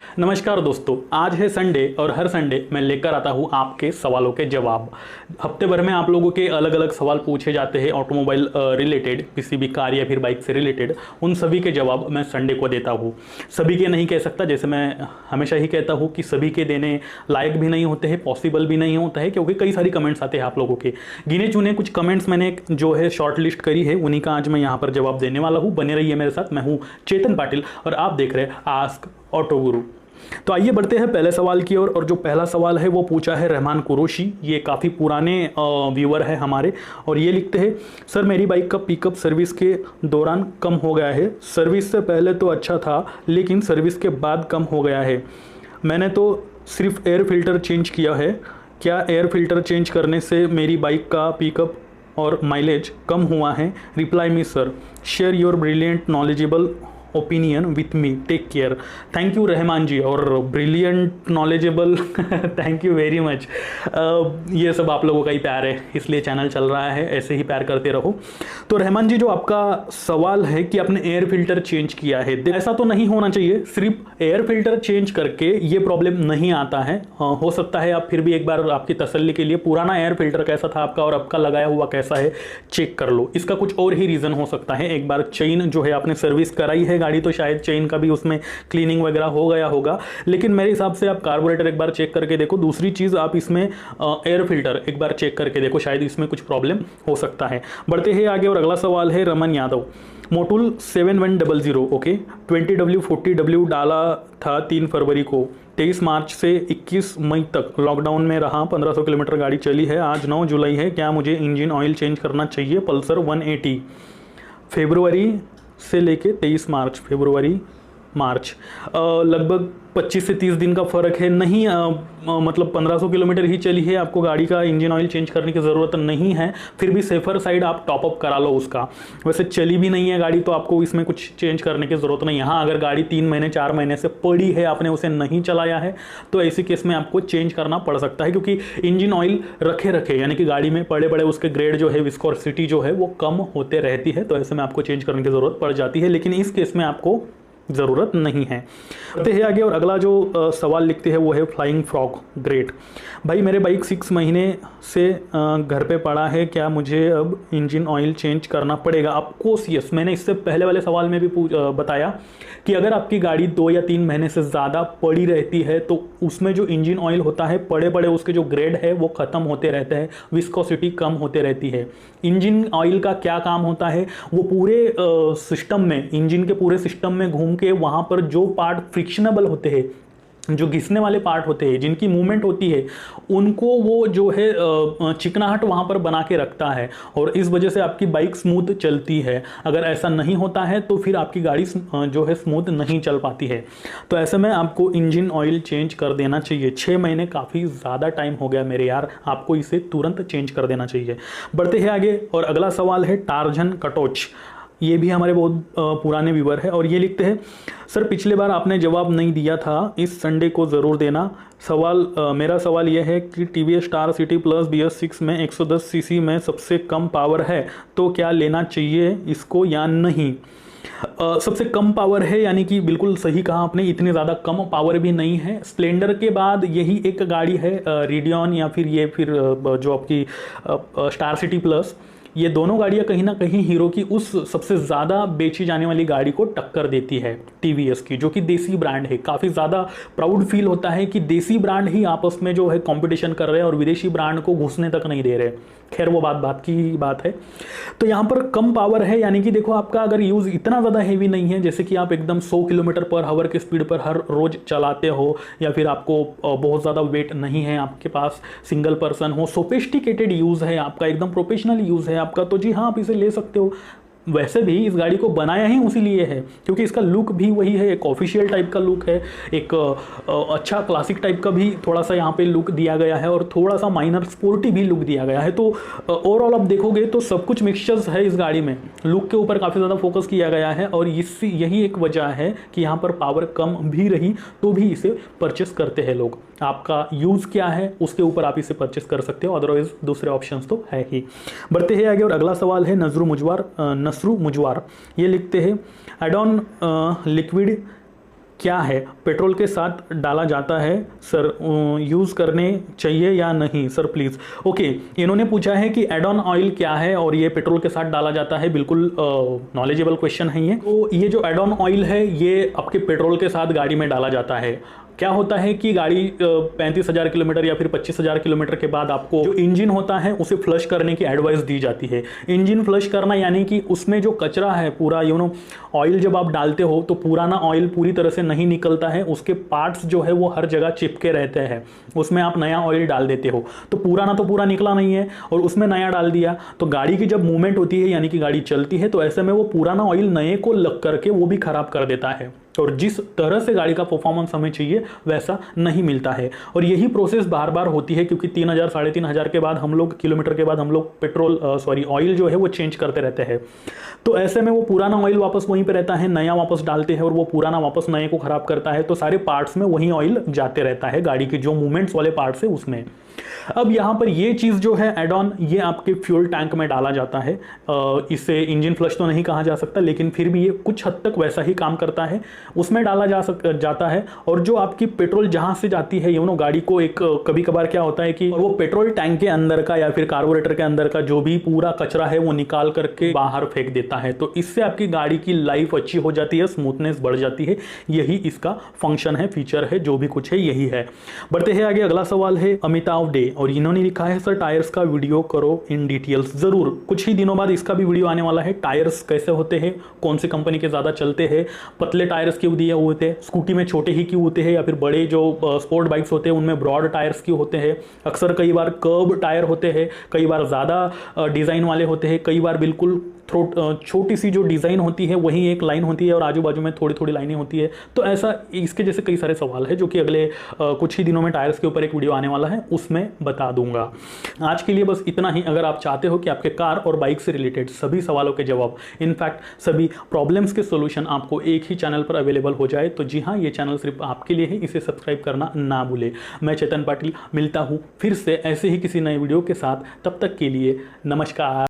नमस्कार दोस्तों, आज है संडे और हर संडे मैं लेकर आता हूँ आपके सवालों के जवाब। हफ्ते भर में आप लोगों के अलग अलग सवाल पूछे जाते हैं ऑटोमोबाइल रिलेटेड, किसी भी कार या फिर बाइक से रिलेटेड। उन सभी के जवाब मैं संडे को देता हूँ। सभी के नहीं कह सकता, जैसे मैं हमेशा ही कहता हूँ कि सभी के देने लायक भी नहीं होते हैं, पॉसिबल भी नहीं होता है, क्योंकि कई सारी कमेंट्स आते हैं आप लोगों के। गिने चुने कुछ कमेंट्स मैंने जो है शॉर्ट लिस्ट करी है, उन्हीं का आज मैं यहाँ पर जवाब देने वाला हूँ। बने रहिए मेरे साथ। मैं हूँ चेतन पाटिल और आप देख रहे हैं आस्क ऑटो गुरु। तो आइए बढ़ते हैं पहले सवाल की ओर। और जो पहला सवाल है वो पूछा है रहमान कुरैशी। ये काफ़ी पुराने व्यूअर है हमारे, और ये लिखते हैं, सर मेरी बाइक का पिकअप सर्विस के दौरान कम हो गया है। सर्विस से पहले तो अच्छा था, लेकिन सर्विस के बाद कम हो गया है। मैंने तो सिर्फ एयर फिल्टर चेंज किया है। क्या एयर फिल्टर चेंज करने से मेरी बाइक का पिकअप और माइलेज कम हुआ है? Reply me sir, share your brilliant knowledgeable opinion with me, take care. Thank you Rahman ji, और brilliant knowledgeable thank you very much. ये सब आप लोगों का ही प्यार है, इसलिए चैनल चल रहा है, ऐसे ही प्यार करते रहो। तो रहमान जी, जो आपका सवाल है कि आपने एयर फिल्टर चेंज किया है, ऐसा तो नहीं होना चाहिए। सिर्फ एयर फिल्टर चेंज करके ये प्रॉब्लम नहीं आता है। हो सकता है आप फिर भी एक बार आपकी तसल्ली के लिए पुराना एयर फिल्टर कैसा था आपका और आपका लगाया हुआ कैसा है चेक कर लो। इसका कुछ और ही रीज़न हो सकता है। एक बार चेन जो है आपने सर्विस कराई है गाड़ी, तो शायद चेन का भी उसमें क्लीनिंग वगैरह हो गया होगा। लेकिन मेरे हिसाब से आप कार्बोरेटर एक बार चेक करके देखो। दूसरी चीज़, आप इसमें एयर फिल्टर एक बार चेक करके देखो, शायद इसमें कुछ प्रॉब्लम हो सकता है। बढ़ते हैं आगे और अगला सवाल है Raman Yadav. Motul 7100, okay, 20W 40W डाला था 3 फरवरी को। 23 मार्च से 21 मई तक लॉकडाउन में रहा। 1500 किलोमीटर गाड़ी चली है। आज 9 जुलाई है। क्या मुझे इंजन ऑयल चेंज करना चाहिए? पल्सर 180, फरवरी से लेके 23 मार्च, फरवरी मार्च, लगभग 25 से 30 दिन का फ़र्क है। नहीं, मतलब 1500 किलोमीटर ही चली है, आपको गाड़ी का इंजन ऑयल चेंज करने की ज़रूरत नहीं है। फिर भी सेफर साइड आप टॉपअप करा लो उसका। वैसे चली भी नहीं है गाड़ी, तो आपको इसमें कुछ चेंज करने की ज़रूरत नहीं है। हाँ, अगर गाड़ी 3 महीने 4 महीने से पड़ी है, आपने उसे नहीं चलाया है, तो ऐसे केस में आपको चेंज करना पड़ सकता है, क्योंकि इंजन ऑयल रखे यानी कि गाड़ी में पड़े पड़े उसके ग्रेड जो है, विस्कोसिटी जो है वो कम होते रहती है, तो ऐसे में आपको चेंज करने की ज़रूरत पड़ जाती है। लेकिन इस केस में आपको ज़रूरत नहीं है। बढ़ते हैं आगे और अगला जो सवाल लिखते हैं वो है फ्लाइंग फ्रॉग। ग्रेट भाई, मेरे बाइक 6 महीने से घर पे पड़ा है। क्या मुझे अब इंजन ऑयल चेंज करना पड़ेगा? Of course yes. मैंने इससे पहले वाले सवाल में भी बताया कि अगर आपकी गाड़ी 2 या 3 महीने से ज़्यादा पड़ी रहती है, तो उसमें जो इंजन ऑयल होता है, पड़े पड़े उसके जो ग्रेड है वो ख़त्म होते रहते हैं, विस्कोसिटी कम होते रहती है। इंजन ऑयल का क्या काम होता है? वो पूरे सिस्टम में, इंजन के पूरे सिस्टम में घूम के वहाँ पर जो पार्ट फ्रिक्शनेबल होते हैं, जो घिसने वाले पार्ट होते हैं, जिनकी मूवमेंट होती है, उनको वो जो है चिकनाहट वहाँ पर बना के रखता है, और इस वजह से आपकी बाइक स्मूथ चलती है। अगर ऐसा नहीं होता है तो फिर आपकी गाड़ी जो है स्मूथ नहीं चल पाती है। तो ऐसे में आपको इंजन ऑयल चेंज कर देना चाहिए। 6 महीने काफ़ी ज़्यादा टाइम हो गया मेरे यार, आपको इसे तुरंत चेंज कर देना चाहिए। बढ़ते हैं आगे और अगला सवाल है टार्जन कटोच। ये भी हमारे बहुत पुराने व्यूअर है, और ये लिखते हैं, सर पिछले बार आपने जवाब नहीं दिया था, इस संडे को ज़रूर देना। मेरा सवाल यह है कि TVS star city plus BS6 में 110 सीसी में सबसे कम पावर है, तो क्या लेना चाहिए इसको या नहीं? सबसे कम पावर है, यानी कि बिल्कुल सही कहा आपने, इतने ज़्यादा कम पावर भी नहीं है। स्प्लेंडर के बाद यही एक गाड़ी है, रेडियन या फिर जो आपकी स्टार सिटी प्लस। ये दोनों गाड़ियाँ कहीं ना कहीं हीरो की उस सबसे ज़्यादा बेची जाने वाली गाड़ी को टक्कर देती है, टीवीएस की, जो कि देसी ब्रांड है। काफ़ी ज़्यादा प्राउड फील होता है कि देसी ब्रांड ही आपस में जो है कंपटीशन कर रहे हैं और विदेशी ब्रांड को घुसने तक नहीं दे रहे। खैर वो बात की बात है। तो यहाँ पर कम पावर है, यानी कि देखो आपका अगर यूज़ इतना ज़्यादा हेवी नहीं है, जैसे कि आप एकदम 100 किलोमीटर पर आवर की स्पीड पर हर रोज़ चलाते हो, या फिर आपको बहुत ज़्यादा वेट नहीं है, आपके पास सिंगल पर्सन हो, सोफिस्टिकेटेड यूज़ है आपका, एकदम प्रोफेशनल यूज़ है आपका, तो जी हाँ, आप इसे ले सकते हो। वैसे भी इस गाड़ी को बनाया ही उसी लिए है, क्योंकि इसका लुक भी वही है, एक ऑफिशियल टाइप का लुक है, एक अच्छा क्लासिक टाइप का भी थोड़ा सा यहाँ पे लुक दिया गया है, और थोड़ा सा माइनर स्पोर्टी भी लुक दिया गया है। तो ओवरऑल आप देखोगे तो सब कुछ मिक्सचर्स है इस गाड़ी में। लुक के ऊपर काफ़ी ज़्यादा फोकस किया गया है, और यही एक वजह है कि यहाँ पर पावर कम भी रही तो भी इसे परचेस करते हैं लोग। आपका यूज़ क्या है उसके ऊपर आप इसे परचेस कर सकते हो, अदरवाइज दूसरे ऑप्शंस तो है ही। बढ़ते हैं आगे और अगला सवाल है नसरू मुजवार। ये लिखते हैं, एड ऑन लिक्विड क्या है, पेट्रोल के साथ डाला जाता है सर, यूज़ करने चाहिए या नहीं सर प्लीज़। ओके, इन्होंने पूछा है कि एड ऑन ऑयल क्या है और ये पेट्रोल के साथ डाला जाता है। बिल्कुल नॉलेजेबल क्वेश्चन है ये। तो ये जो एड ऑन ऑयल है ये आपके पेट्रोल के साथ गाड़ी में डाला जाता है। क्या होता है कि गाड़ी 35,000 किलोमीटर या फिर 25,000 किलोमीटर के बाद आपको जो इंजन होता है उसे फ्लश करने की एडवाइस दी जाती है। इंजन फ्लश करना यानी कि उसमें जो कचरा है पूरा, ऑयल जब आप डालते हो तो पुराना ऑयल पूरी तरह से नहीं निकलता है, उसके पार्ट्स जो है वो हर जगह चिपके रहते हैं। उसमें आप नया ऑयल डाल देते हो तो पुराना तो पूरा निकला नहीं है और उसमें नया डाल दिया, तो गाड़ी की जब मूवमेंट होती है यानी कि गाड़ी चलती है तो ऐसे में वो पुराना ऑयल नए को लग करके वो भी खराब कर देता है और जिस तरह से गाड़ी का परफॉर्मेंस हमें चाहिए वैसा नहीं मिलता है। और यही प्रोसेस बार बार होती है क्योंकि 3,000 3,500 के बाद हम लोग किलोमीटर के बाद हम लोग ऑयल जो है वो चेंज करते रहते हैं। तो ऐसे में वो पुराना ऑयल वापस वहीं पे रहता है, नया वापस डालते हैं और वो पुराना वापस नए को खराब करता है। तो सारे पार्ट्स में वही ऑयल जाते रहता है, गाड़ी के जो मूवमेंट्स वाले पार्ट्स है उसमें। अब यहाँ पर ये चीज़ जो है एड ऑन, ये आपके फ्यूल टैंक में डाला जाता है। इसे इंजन फ्लश तो नहीं कहा जा सकता लेकिन फिर भी ये कुछ हद तक वैसा ही काम करता है, उसमें डाला जाता है। और जो आपकी पेट्रोल जहाँ से जाती है गाड़ी को, एक कभी कभार क्या होता है कि वो पेट्रोल टैंक के अंदर का या फिर कार्बोरेटर के अंदर का जो भी पूरा कचरा है वो निकाल करके बाहर फेंक देता है। तो इससे आपकी गाड़ी की लाइफ अच्छी हो जाती है, स्मूथनेस बढ़ जाती है। यही इसका फंक्शन है, फीचर है, जो भी कुछ है यही है। बढ़ते हैं आगे। अगला सवाल है अमिताभ डे और इन्होंने लिखा है सर टायर्स का वीडियो करो इन डिटेल्स। जरूर, कुछ ही दिनों बाद इसका भी वीडियो आने वाला है। टायर्स कैसे होते हैं, कौन सी कंपनी के ज़्यादा चलते हैं, पतले टायर्स क्यों दिए होते हैं, स्कूटी में छोटे ही क्यों होते हैं या फिर बड़े जो स्पोर्ट बाइक्स होते हैं उनमें ब्रॉड टायर्स क्यों होते हैं, अक्सर कई बार कर्ब टायर होते हैं, कई बार ज़्यादा डिज़ाइन वाले होते हैं, कई बार बिल्कुल छोटी सी जो डिज़ाइन होती है वही एक लाइन होती है और आजू बाजू में थोड़ी थोड़ी लाइनें होती है। तो ऐसा इसके जैसे कई सारे सवाल है जो कि अगले कुछ ही दिनों में टायर्स के ऊपर एक वीडियो आने वाला है, उसमें बता दूंगा। आज के लिए बस इतना ही। अगर आप चाहते हो कि आपके कार और बाइक से रिलेटेड सभी सवालों के जवाब, इनफैक्ट सभी प्रॉब्लम्स के सोल्यूशन आपको एक ही चैनल पर अवेलेबल हो जाए तो जी हाँ, ये चैनल सिर्फ आपके लिए है, इसे सब्सक्राइब करना ना भूले। मैं चेतन पाटिल मिलता हूँ फिर से ऐसे ही किसी नए वीडियो के साथ। तब तक के लिए नमस्कार।